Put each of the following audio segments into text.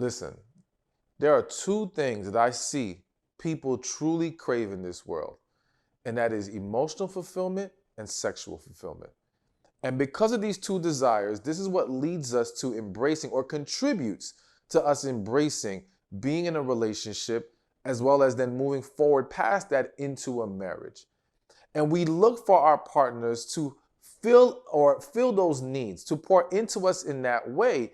Listen, there are two things that I see people truly crave in this world, and that is emotional fulfillment and sexual fulfillment. And because of these two desires, this is what leads us to embracing or contributes to us embracing being in a relationship, as well as then moving forward past that into a marriage. And we look for our partners to fill those needs, to pour into us in that way,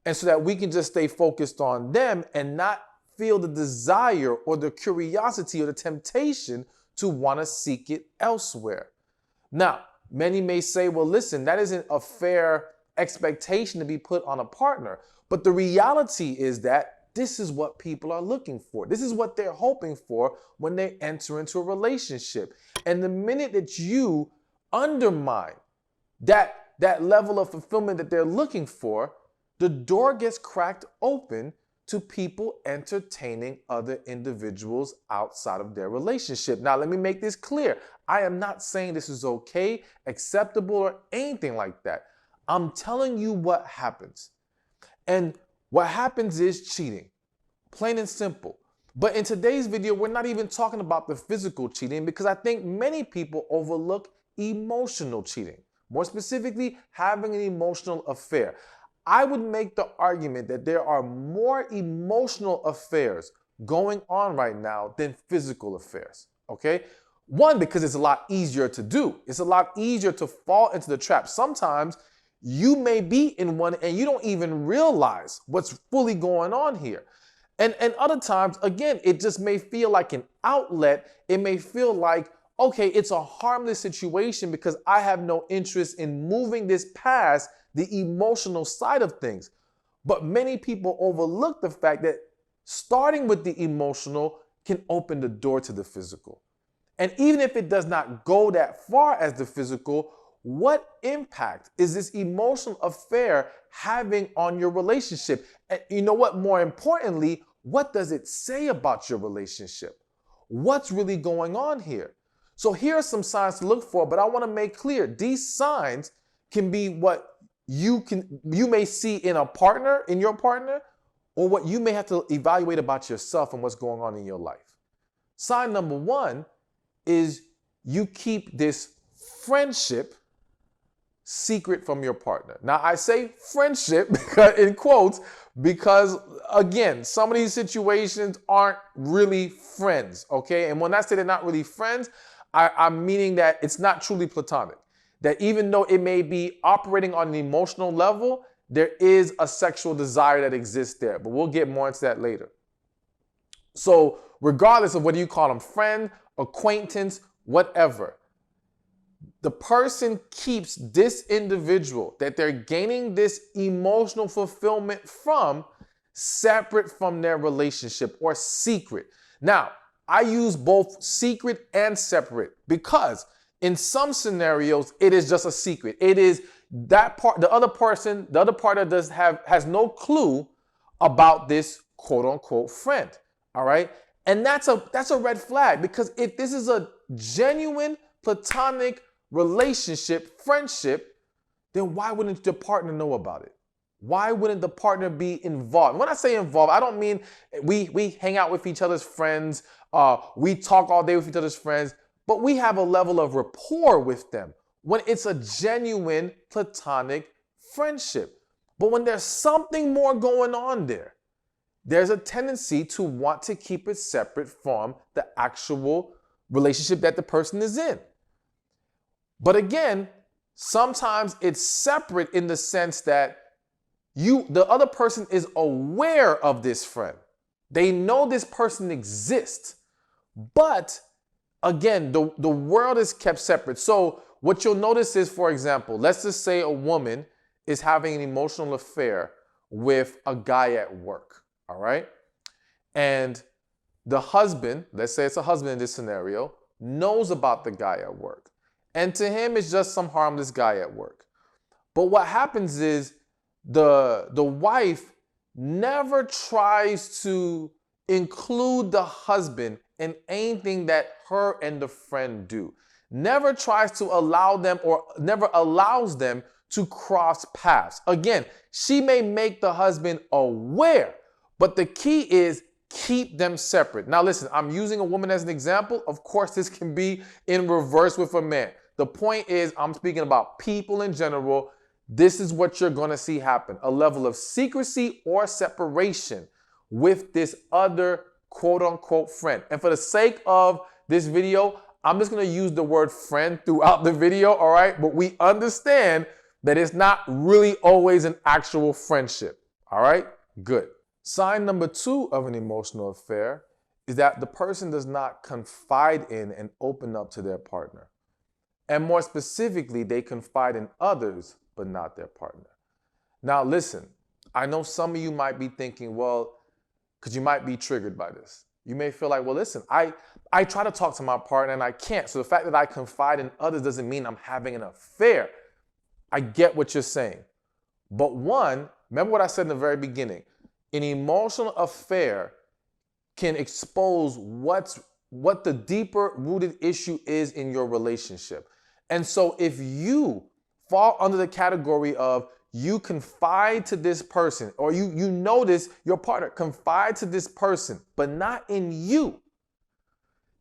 and so that we can just stay focused on them and not feel the desire or the curiosity or the temptation to want to seek it elsewhere. Now, many may say, well, listen, that isn't a fair expectation to be put on a partner. But the reality is that this is what people are looking for. This is what they're hoping for when they enter into a relationship. And the minute that you undermine that level of fulfillment that they're looking for, the door gets cracked open to people entertaining other individuals outside of their relationship. Now, let me make this clear. I am not saying this is okay, acceptable, or anything like that. I'm telling you what happens. And what happens is cheating, plain and simple. But in today's video, we're not even talking about the physical cheating, because I think many people overlook emotional cheating. More specifically, having an emotional affair. I would make the argument that there are more emotional affairs going on right now than physical affairs, okay? One, because it's a lot easier to do. It's a lot easier to fall into the trap. Sometimes you may be in one and you don't even realize what's fully going on here. And other times, again, it just may feel like an outlet. It may feel like, okay, it's a harmless situation because I have no interest in moving this past the emotional side of things. But many people overlook the fact that starting with the emotional can open the door to the physical. And even if it does not go that far as the physical, what impact is this emotional affair having on your relationship? And you know what? More importantly, what does it say about your relationship? What's really going on here? So here are some signs to look for, but I want to make clear these signs can be what you may see in your partner, or what you may have to evaluate about yourself and what's going on in your life. Sign number one is you keep this friendship secret from your partner. Now, I say friendship in quotes because, again, some of these situations aren't really friends, okay? And when I say they're not really friends, I'm meaning that it's not truly platonic. That even though it may be operating on an emotional level, there is a sexual desire that exists there. But we'll get more into that later. So regardless of whether you call them friend, acquaintance, whatever, the person keeps this individual that they're gaining this emotional fulfillment from separate from their relationship, or secret. Now, I use both secret and separate because in some scenarios, it is just a secret. It is that part, the other partner has no clue about this quote unquote friend. All right. And that's a red flag, because if this is a genuine platonic relationship, friendship, then why wouldn't the partner know about it? Why wouldn't the partner be involved? When I say involved, I don't mean we hang out with each other's friends, we talk all day with each other's friends, but we have a level of rapport with them when it's a genuine platonic friendship. But when there's something more going on there, there's a tendency to want to keep it separate from the actual relationship that the person is in. But again, sometimes it's separate in the sense that the other person is aware of this friend. They know this person exists, but again, the world is kept separate. So what you'll notice is, for example, let's just say a woman is having an emotional affair with a guy at work, all right? And the husband, let's say it's a husband in this scenario, knows about the guy at work. And to him, it's just some harmless guy at work. But what happens is the wife never tries to include the husband in anything that her and the friend do. Never tries to allow them, or never allows them to cross paths. Again, she may make the husband aware, But the key is keep them separate. Now listen, I'm using a woman as an example. Of course, this can be in reverse with a man. The point is, I'm speaking about people in general. This is what you're going to see happen. A level of secrecy or separation with this other quote unquote friend. And for the sake of this video, I'm just going to use the word friend throughout the video, all right? But we understand that it's not really always an actual friendship, all right? Good. Sign number 2 of an emotional affair is that the person does not confide in and open up to their partner. And more specifically, they confide in others, but not their partner. Now listen, I know some of you might be thinking, well, because you might be triggered by this. You may feel like, well, listen, I try to talk to my partner and I can't. So the fact that I confide in others doesn't mean I'm having an affair. I get what you're saying. But one, remember what I said in the very beginning, an emotional affair can expose what the deeper rooted issue is in your relationship. And so if you fall under the category of you confide to this person, or you notice your partner confide to this person, but not in you,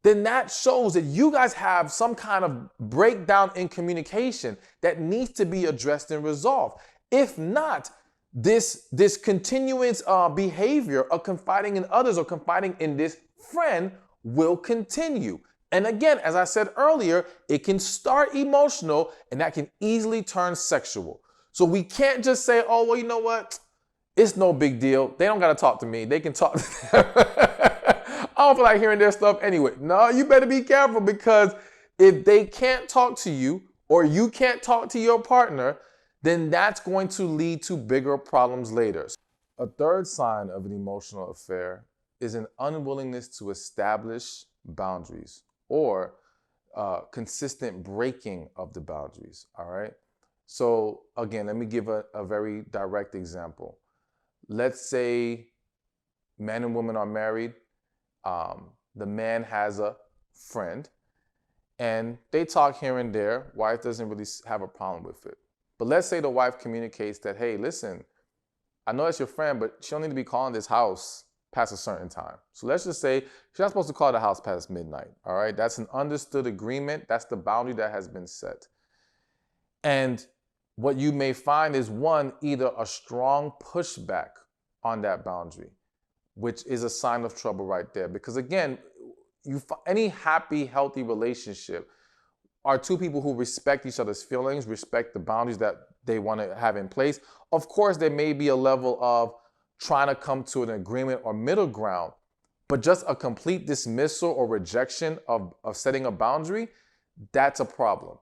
then that shows that you guys have some kind of breakdown in communication that needs to be addressed and resolved. If not, this continuous behavior of confiding in others or confiding in this friend will continue. And again, as I said earlier, it can start emotional and that can easily turn sexual. So we can't just say, oh, well, you know what? It's no big deal. They don't got to talk to me. They can talk to them. I don't feel like hearing their stuff anyway. No, you better be careful, because if they can't talk to you or you can't talk to your partner, then that's going to lead to bigger problems later. A third sign of an emotional affair is an unwillingness to establish boundaries or consistent breaking of the boundaries, all right? So again, let me give a very direct example. Let's say man and woman are married. The man has a friend and they talk here and there. Wife doesn't really have a problem with it. But let's say the wife communicates that, hey, listen, I know that's your friend, but she don't need to be calling this house past a certain time. So let's just say she's not supposed to call the house past midnight, all right? That's an understood agreement. That's the boundary that has been set. And what you may find is, one, either a strong pushback on that boundary, which is a sign of trouble right there. Because again, any happy, healthy relationship are two people who respect each other's feelings, respect the boundaries that they want to have in place. Of course, there may be a level of trying to come to an agreement or middle ground, but just a complete dismissal or rejection of setting a boundary, that's a problem.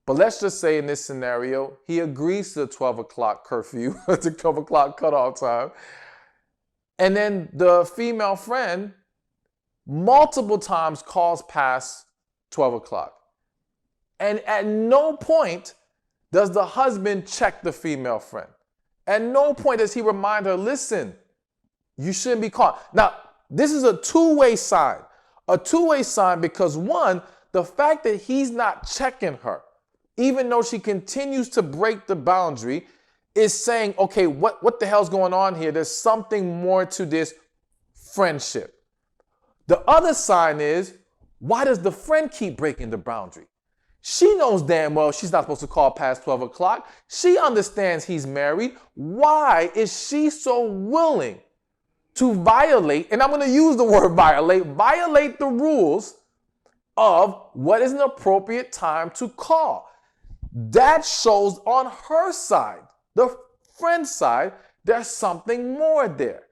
But let's just say in this scenario, he agrees to the 12 o'clock curfew, the 12 o'clock cutoff time. And then the female friend multiple times calls past 12 o'clock. And at no point does the husband check the female friend. At no point does he remind her, listen, you shouldn't be calling. Now, this is a two-way sign. A two-way sign because, one, the fact that he's not checking her, even though she continues to break the boundary, is saying, okay, what the hell's going on here? There's something more to this friendship. The other sign is, why does the friend keep breaking the boundary? She knows damn well she's not supposed to call past 12 o'clock. She understands he's married. Why is she so willing to violate, and I'm going to use the word violate the rules of what is an appropriate time to call? That shows on her side, the friend side, there's something more there.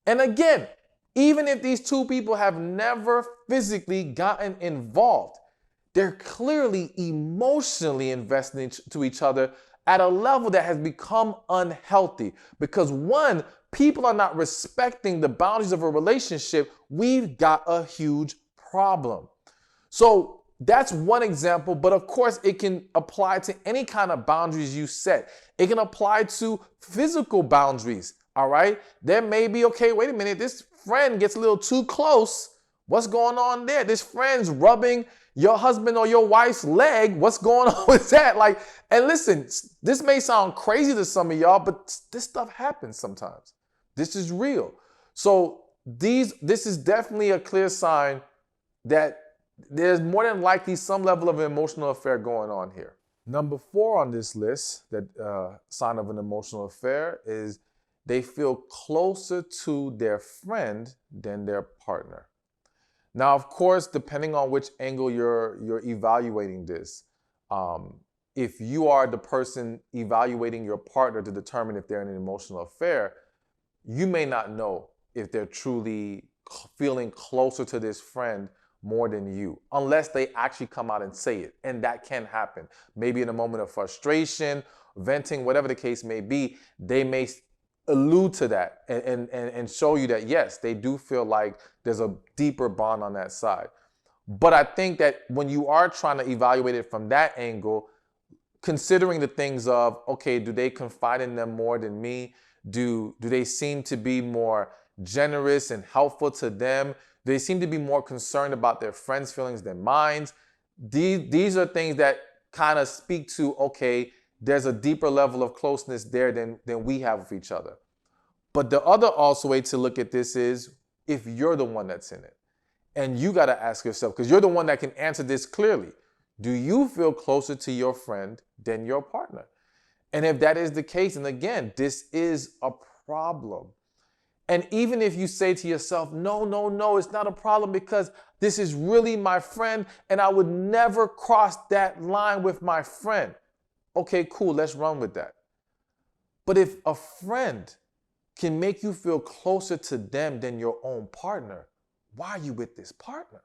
And again, even if these two people have never physically gotten involved, they're clearly emotionally invested into each other at a level that has become unhealthy. Because one, people are not respecting the boundaries of a relationship. We've got a huge problem. So that's one example, but of course it can apply to any kind of boundaries you set. It can apply to physical boundaries, all right? There may be, okay, wait a minute, this friend gets a little too close. What's going on there? This friend's rubbing your husband or your wife's leg. What's going on with that? Like, and listen, this may sound crazy to some of y'all, but this stuff happens sometimes. This is real. So this is definitely a clear sign that there's more than likely some level of an emotional affair going on here. Number 4 on this list, that sign of an emotional affair, is they feel closer to their friend than their partner. Now, of course, depending on which angle you're evaluating this, if you are the person evaluating your partner to determine if they're in an emotional affair, you may not know if they're truly feeling closer to this friend more than you, unless they actually come out and say it. And that can happen. Maybe in a moment of frustration, venting, whatever the case may be, they may allude to that and show you that, yes, they do feel like there's a deeper bond on that side. But I think that when you are trying to evaluate it from that angle, considering the things of, okay, do they confide in them more than me? Do they seem to be more generous and helpful to them? Do they seem to be more concerned about their friends' feelings than mine? These are things that kind of speak to, okay, there's a deeper level of closeness there than we have with each other. But the other also way to look at this is if you're the one that's in it. And you got to ask yourself, because you're the one that can answer this clearly. Do you feel closer to your friend than your partner? And if that is the case, and again, this is a problem. And even if you say to yourself, no, it's not a problem because this is really my friend and I would never cross that line with my friend. Okay, cool, let's run with that. But if a friend can make you feel closer to them than your own partner, why are you with this partner?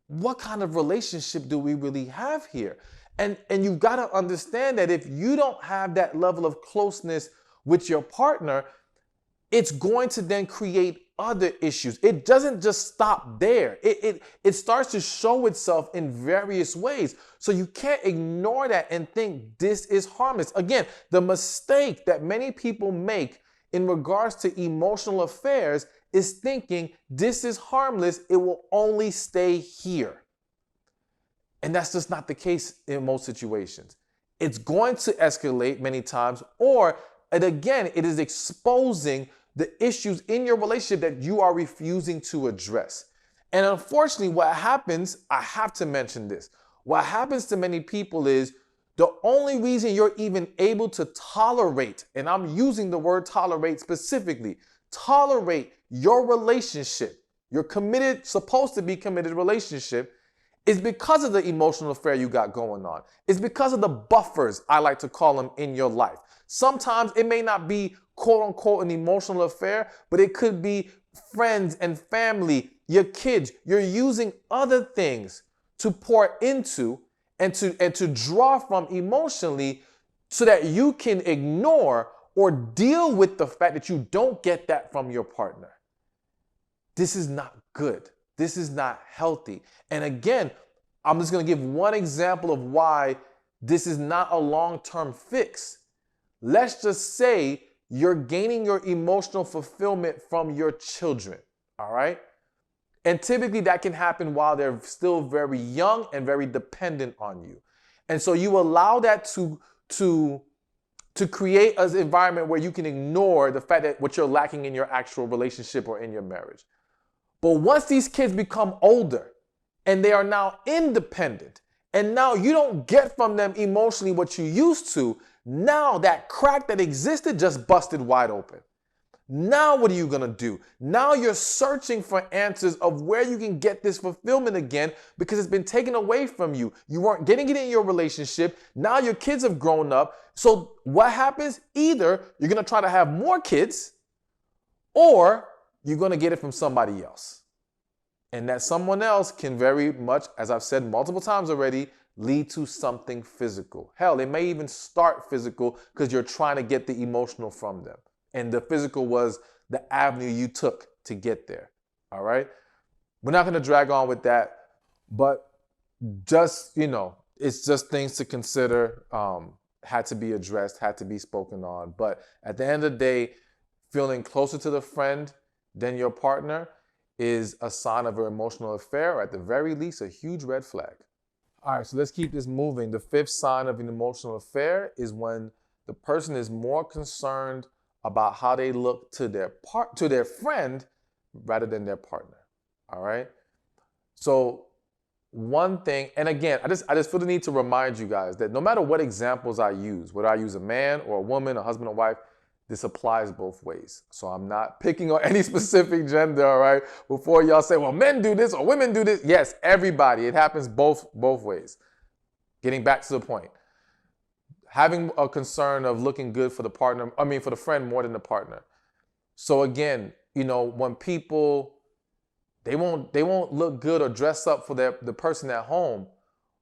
What kind of relationship do we really have here? And you've got to understand that if you don't have that level of closeness with your partner, it's going to then create other issues. It doesn't just stop there. It starts to show itself in various ways. So you can't ignore that and think this is harmless. Again, the mistake that many people make in regards to emotional affairs is thinking this is harmless. It will only stay here. And that's just not the case in most situations. It's going to escalate many times, and again, it is exposing the issues in your relationship that you are refusing to address. And unfortunately, what happens, I have to mention this, what happens to many people is the only reason you're even able to tolerate, and I'm using the word tolerate specifically, tolerate your relationship, your committed, supposed to be committed relationship, is because of the emotional affair you got going on. It's because of the buffers, I like to call them, in your life. Sometimes it may not be quote unquote an emotional affair, but it could be friends and family, your kids. You're using other things to pour into and to draw from emotionally so that you can ignore or deal with the fact that you don't get that from your partner. This is not good. This is not healthy. And again, I'm just going to give one example of why this is not a long-term fix. Let's just say you're gaining your emotional fulfillment from your children, all right? And typically that can happen while they're still very young and very dependent on you. And so you allow that to create an environment where you can ignore the fact that what you're lacking in your actual relationship or in your marriage. But once these kids become older and they are now independent, and now you don't get from them emotionally what you used to, now that crack that existed just busted wide open. Now what are you going to do? Now you're searching for answers of where you can get this fulfillment again because it's been taken away from you. You weren't getting it in your relationship. Now your kids have grown up. So what happens? Either you're going to try to have more kids or you're going to get it from somebody else. And that someone else can very much, as I've said multiple times already, lead to something physical. Hell, it may even start physical because you're trying to get the emotional from them. And the physical was the avenue you took to get there. All right? We're not going to drag on with that, but just, it's just things to consider, had to be addressed, had to be spoken on. But at the end of the day, feeling closer to the friend than your partner is a sign of an emotional affair, or at the very least, a huge red flag. All right, so let's keep this moving. The 5th sign of an emotional affair is when the person is more concerned about how they look to their friend rather than their partner. All right. So one thing, and again, I just feel the need to remind you guys that no matter what examples I use, whether I use a man or a woman, a husband or wife, this applies both ways. So I'm not picking on any specific gender, all right? Before y'all say, well, men do this or women do this. Yes, everybody. It happens both ways. Getting back to the point. Having a concern of looking good for the partner, for the friend more than the partner. So again, when people, they won't look good or dress up for the person at home,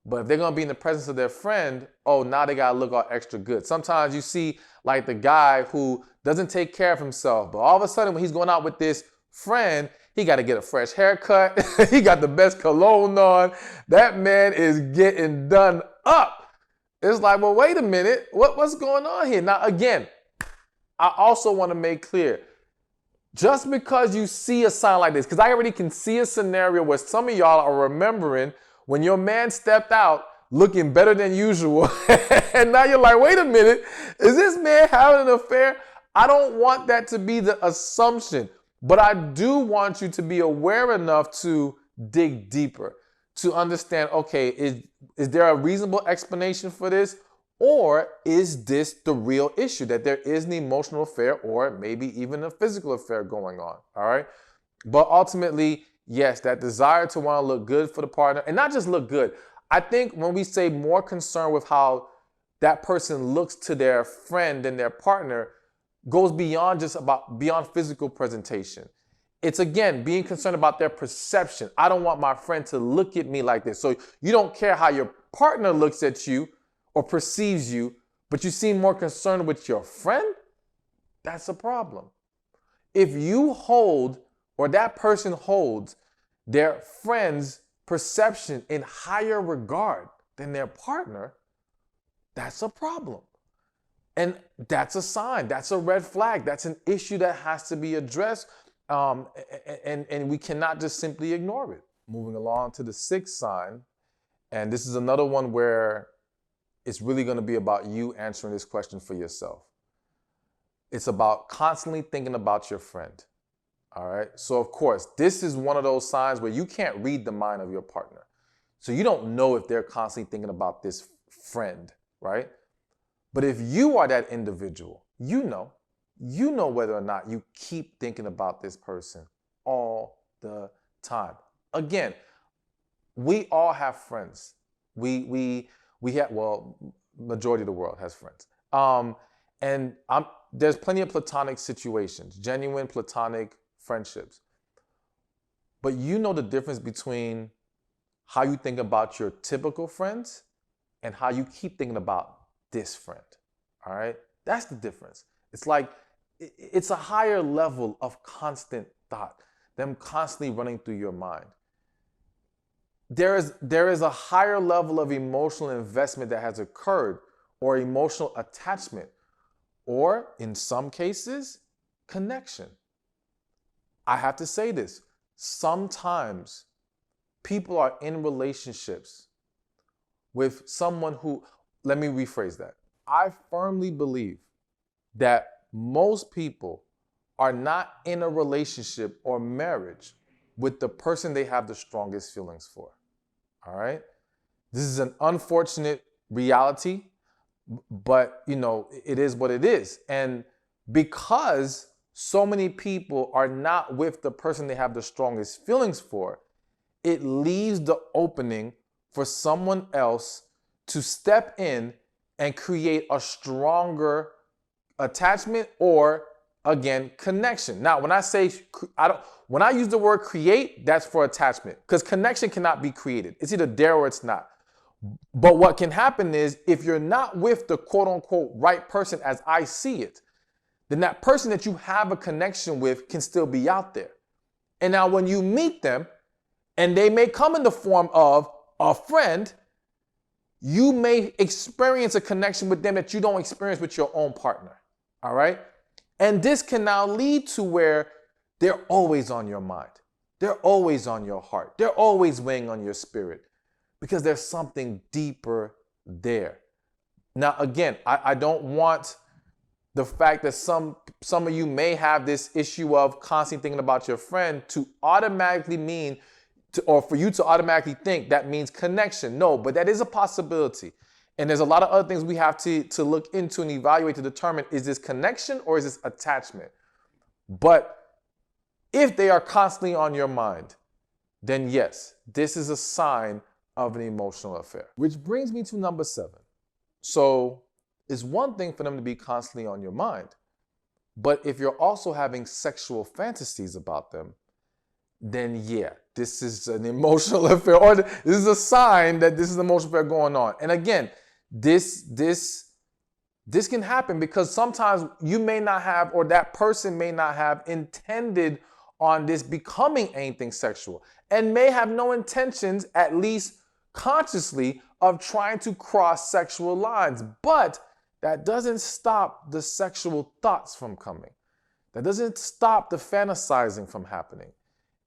but if they're gonna be in the presence of their friend, now they gotta look all extra good. Sometimes you see like the guy who doesn't take care of himself, but all of a sudden when he's going out with this friend, he got to get a fresh haircut. He got the best cologne on. That man is getting done up. It's like, well, wait a minute. What's going on here? Now, again, I also want to make clear, just because you see a sign like this, because I already can see a scenario where some of y'all are remembering when your man stepped out looking better than usual. And now you're like, wait a minute, is this man having an affair? I don't want that to be the assumption, but I do want you to be aware enough to dig deeper, to understand, okay, is there a reasonable explanation for this? Or is this the real issue, that there is an emotional affair or maybe even a physical affair going on, all right? But ultimately, yes, that desire to want to look good for the partner, and not just look good. I think when we say more concerned with how that person looks to their friend than their partner, goes beyond physical presentation. It's, again, being concerned about their perception. I don't want my friend to look at me like this. So you don't care how your partner looks at you or perceives you, but you seem more concerned with your friend? That's a problem. If you hold, or that person holds, their friend's perception in higher regard than their partner, that's a problem. And that's a sign, that's a red flag, that's an issue that has to be addressed, and we cannot just simply ignore it. Moving along to the sixth sign, and this is another one where it's really going to be about you answering this question for yourself. It's about constantly thinking about your friend. All right. So, of course, this is one of those signs where you can't read the mind of your partner. So you don't know if they're constantly thinking about this friend, right? But if you are that individual, you know whether or not you keep thinking about this person all the time. Again, we all have friends. We have, well, majority of the world has friends. There's plenty of platonic situations, genuine platonic friendships. But you know the difference between how you think about your typical friends and how you keep thinking about this friend, all right? That's the difference. It's like, it's a higher level of constant thought, them constantly running through your mind. There is a higher level of emotional investment that has occurred, or emotional attachment, or in some cases, connection. I have to say this, sometimes people are in relationships with someone who, let me rephrase that. I firmly believe that most people are not in a relationship or marriage with the person they have the strongest feelings for. All right? This is an unfortunate reality, but it is what it is. And because so many people are not with the person they have the strongest feelings for, it leaves the opening for someone else to step in and create a stronger attachment or, again, connection. Now, when I use the word create, that's for attachment, because connection cannot be created. It's either there or it's not. But what can happen is, if you're not with the quote unquote right person as I see it, then that person that you have a connection with can still be out there. And now when you meet them, and they may come in the form of a friend, you may experience a connection with them that you don't experience with your own partner. All right? And this can now lead to where they're always on your mind. They're always on your heart. They're always weighing on your spirit, because there's something deeper there. Now, again, I don't want the fact that some of you may have this issue of constantly thinking about your friend to automatically mean, or for you to automatically think that means connection. No, but that is a possibility. And there's a lot of other things we have to look into and evaluate to determine, is this connection or is this attachment? But if they are constantly on your mind, then yes, this is a sign of an emotional affair. Which brings me to number 7. So it's one thing for them to be constantly on your mind, but if you're also having sexual fantasies about them, then yeah, this is an emotional affair, or this is a sign that this is an emotional affair going on. And again, this can happen because sometimes you may not have, or that person may not have intended on this becoming anything sexual, and may have no intentions, at least consciously, of trying to cross sexual lines. But that doesn't stop the sexual thoughts from coming. That doesn't stop the fantasizing from happening.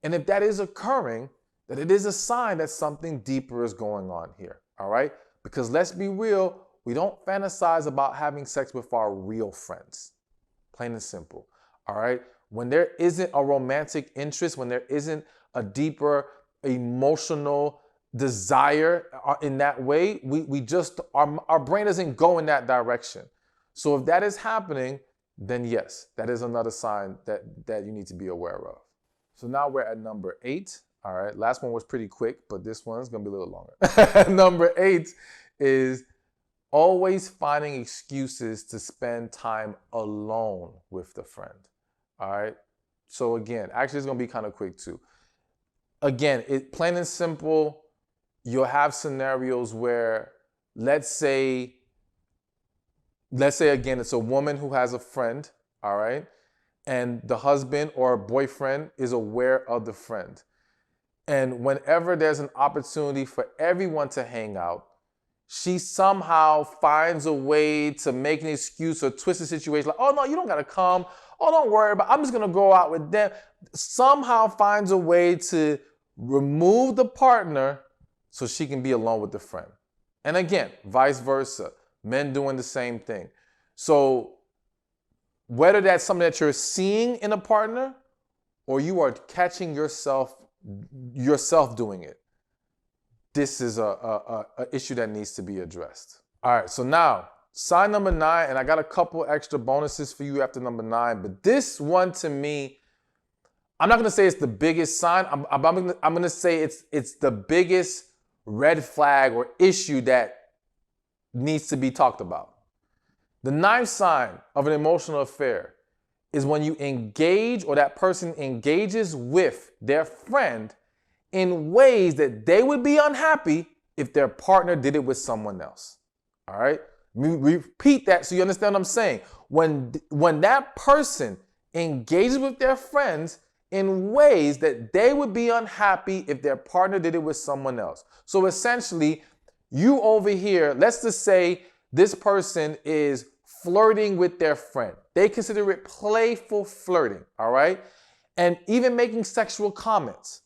And if that is occurring, then it is a sign that something deeper is going on here, all right? Because let's be real, we don't fantasize about having sex with our real friends. Plain and simple, all right? When there isn't a romantic interest, when there isn't a deeper emotional desire in that way, we just, our brain doesn't go in that direction. So if that is happening, then yes, that is another sign that you need to be aware of. So now we're at number 8. All right, last one was pretty quick, but this one's gonna be a little longer. Number 8 is always finding excuses to spend time alone with the friend. All right, so again, actually it's gonna be kind of quick too. Again, plain and simple, you'll have scenarios where, let's say again, it's a woman who has a friend, all right? And the husband or boyfriend is aware of the friend. And whenever there's an opportunity for everyone to hang out, she somehow finds a way to make an excuse or twist the situation, like, oh no, you don't gotta come. Oh, don't worry about it. I'm just gonna go out with them. Somehow finds a way to remove the partner so she can be alone with the friend. And again, vice versa, men doing the same thing. So whether that's something that you're seeing in a partner or you are catching yourself doing it, this is a issue that needs to be addressed. All right, so now sign number 9, and I got a couple extra bonuses for you after number 9, but this one to me, I'm not gonna say it's the biggest sign. I'm gonna say it's the biggest red flag or issue that needs to be talked about. The 9th sign of an emotional affair is when you engage, or that person engages with their friend in ways that they would be unhappy if their partner did it with someone else. All right? Repeat that so you understand what I'm saying. When that person engages with their friends in ways that they would be unhappy if their partner did it with someone else. So essentially, you over here, let's just say this person is flirting with their friend. They consider it playful flirting, all right? And even making sexual comments.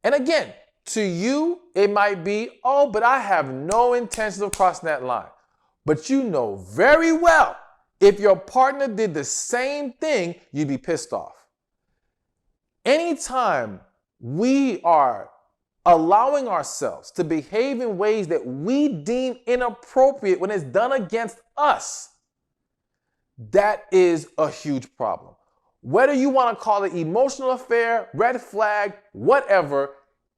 And again, to you, it might be, oh, but I have no intention of crossing that line. But you know very well, if your partner did the same thing, you'd be pissed off. Anytime we are allowing ourselves to behave in ways that we deem inappropriate when it's done against us, that is a huge problem. Whether you want to call it emotional affair, red flag, whatever,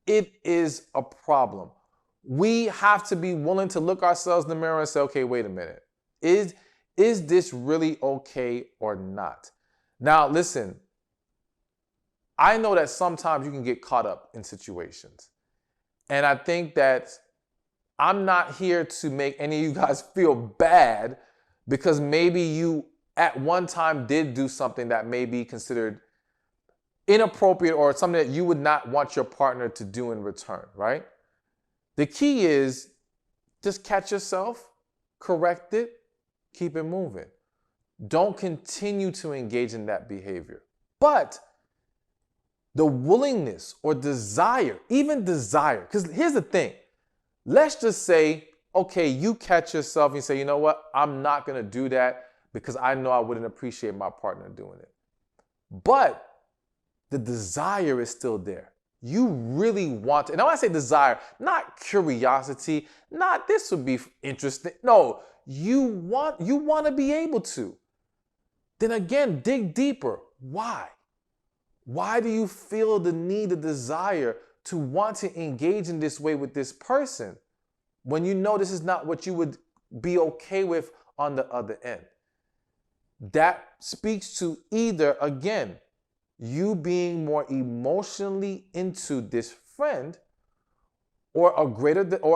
it is a problem. We have to be willing to look ourselves in the mirror and say, okay, wait a minute. Is this really okay or not? Now, listen, I know that sometimes you can get caught up in situations. And I think that I'm not here to make any of you guys feel bad because maybe you at one time did do something that may be considered inappropriate or something that you would not want your partner to do in return, right? The key is just catch yourself, correct it, keep it moving. Don't continue to engage in that behavior. But the willingness or desire, even desire, because here's the thing. Let's just say, okay, you catch yourself and you say, you know what, I'm not going to do that because I know I wouldn't appreciate my partner doing it. But the desire is still there. You really want to, and when I say desire, not curiosity, not this would be interesting. No, you want to be able to. Then again, dig deeper. Why? Why do you feel the need, the desire to want to engage in this way with this person when you know this is not what you would be okay with on the other end? That speaks to either, again, you being more emotionally into this friend, or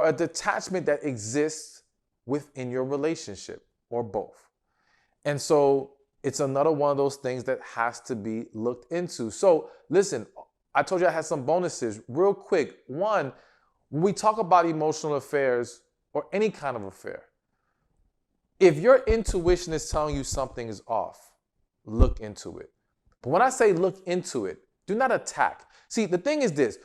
a detachment that exists within your relationship, or both. And so it's another one of those things that has to be looked into. So listen, I told you I had some bonuses real quick. One, when we talk about emotional affairs or any kind of affair, if your intuition is telling you something is off, look into it. But when I say look into it, do not attack. See, the thing is this,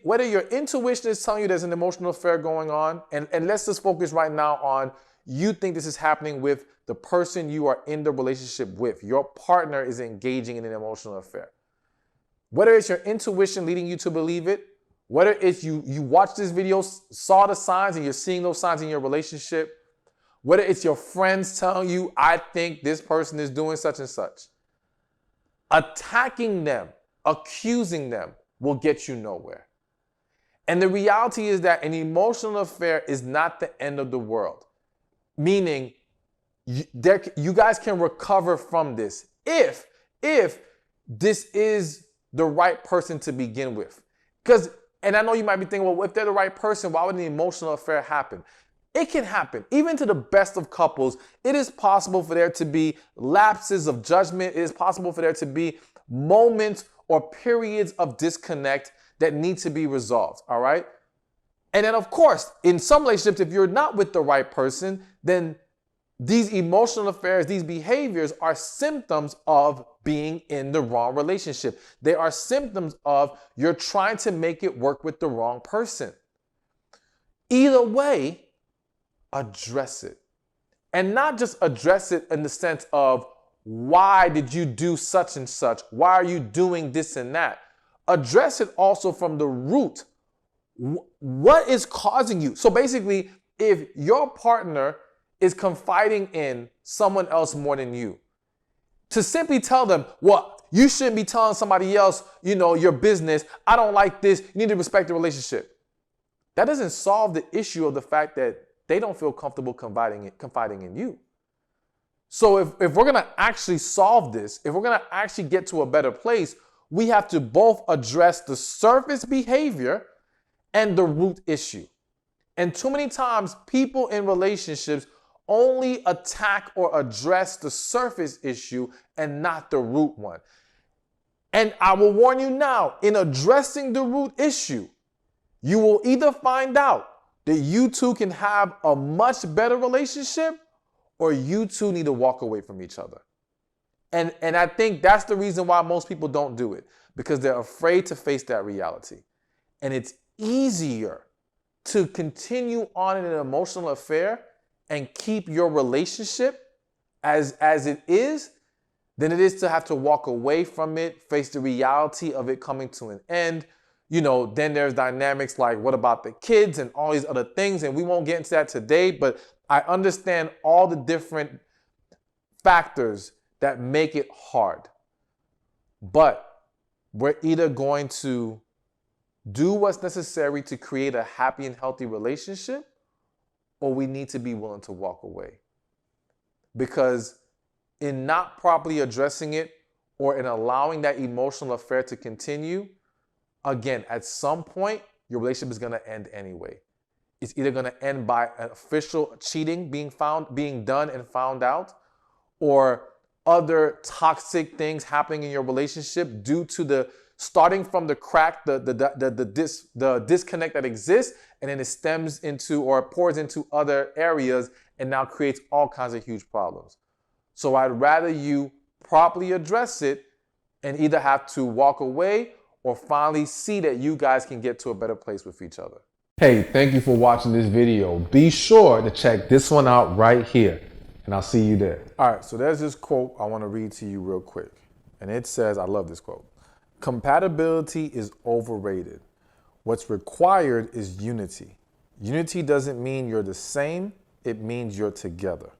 whether your intuition is telling you there's an emotional affair going on, and let's just focus right now on you think this is happening with the person you are in the relationship with. Your partner is engaging in an emotional affair. Whether it's your intuition leading you to believe it, whether it's you watched this video, saw the signs, and you're seeing those signs in your relationship, whether it's your friends telling you, I think this person is doing such and such, attacking them, accusing them will get you nowhere. And the reality is that an emotional affair is not the end of the world. Meaning, you guys can recover from this if this is the right person to begin with. And I know you might be thinking, well, if they're the right person, why would an emotional affair happen? It can happen. Even to the best of couples, it is possible for there to be lapses of judgment. It is possible for there to be moments or periods of disconnect that need to be resolved, all right? And then, of course, in some relationships, if you're not with the right person, then these emotional affairs, these behaviors are symptoms of being in the wrong relationship. They are symptoms of you're trying to make it work with the wrong person. Either way, address it. And not just address it in the sense of, why did you do such and such? Why are you doing this and that? Address it also from the root. What is causing you? So basically, if your partner is confiding in someone else more than you, to simply tell them, well, you shouldn't be telling somebody else, your business. I don't like this. You need to respect the relationship. That doesn't solve the issue of the fact that they don't feel comfortable confiding in you. So if we're going to actually solve this, if we're going to actually get to a better place, we have to both address the surface behavior and the root issue. And too many times, people in relationships only attack or address the surface issue and not the root one. And I will warn you now, in addressing the root issue, you will either find out that you two can have a much better relationship, or you two need to walk away from each other. And I think that's the reason why most people don't do it, because they're afraid to face that reality. And it's easier to continue on in an emotional affair and keep your relationship as it is than it is to have to walk away from it, face the reality of it coming to an end. Then there's dynamics like, what about the kids and all these other things? And we won't get into that today, but I understand all the different factors that make it hard. But we're either going to do what's necessary to create a happy and healthy relationship, or we need to be willing to walk away. Because in not properly addressing it, or in allowing that emotional affair to continue, again, at some point, your relationship is going to end anyway. It's either going to end by an official cheating being done and found out, or other toxic things happening in your relationship due to the starting from the crack, the disconnect that exists, and then it stems into or pours into other areas and now creates all kinds of huge problems. So I'd rather you properly address it and either have to walk away or finally see that you guys can get to a better place with each other. Hey, thank you for watching this video. Be sure to check this one out right here. And I'll see you there. All right, so there's this quote I want to read to you real quick. And it says, I love this quote. Compatibility is overrated. What's required is unity. Unity doesn't mean you're the same, it means you're together.